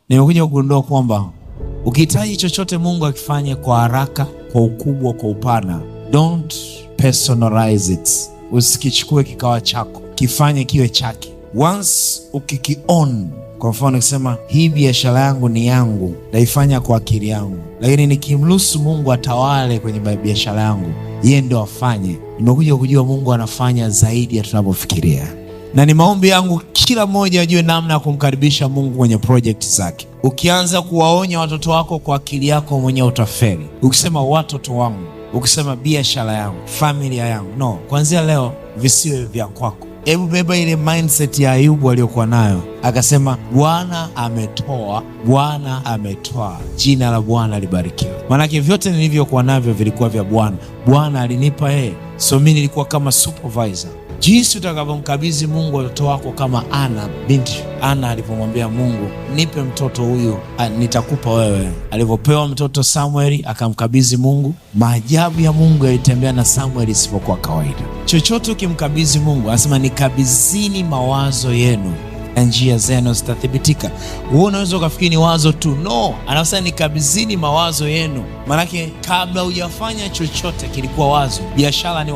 Nimekuja kugundua kwamba ukihitaji chochote Mungu akifanye kwa haraka, kwa ukubwa, kwa upana, don't personalize it. Usikichukue kikawa chako, kifanye kiwe chake. Once ukiki-own, kwa mfano ukisema hii biashara yangu ni yangu, naifanya kwa akili yangu, lakini nikimruhusu Mungu atawale kwenye biashara yangu, yeye ndio afanye. Nimekuja kujua Mungu anafanya zaidi ya tunavyofikiria. Na ni maombi yangu kila mmoja ajue namna ya kumkaribisha Mungu kwenye project zake. Ukianza kuwaonya watoto wako kwa akili yako mwenyewe utafeli. Ukisema watoto wangu, ukisema biashara yangu, familia yangu, no, kuanzia leo visiwe vya kwako. Hebu beba ile mindset ya Ayubu aliyokuwa nayo, akasema Bwana ametoa, Bwana ametoa, jina la Bwana libarikiwe. Maanake vyote nilivyokuwa navyo vilikuwa vya Bwana. Bwana alinipa yeye, so mimi nilikuwa kama supervisor. Jinsi utakavyomkabidhi Mungu watoto wako, kama Ana binti Ana alipomwambia Mungu, nipe mtoto huyu nitakupa wewe. Alivyopewa mtoto Samueli akamkabidhi Mungu. Maajabu ya Mungu yalitembea na Samueli isipokuwa kawaida. Chochote ukimkabidhi Mungu, anasema nikabidhini mawazo yenu na njia zenu zitathibitika. Wewe unaweza ukafikiri ni wazo tu, no, anasema nikabidhini mawazo yenu. Maanake kabla hujafanya chochote kilikuwa wazo. Biashara ni wazo.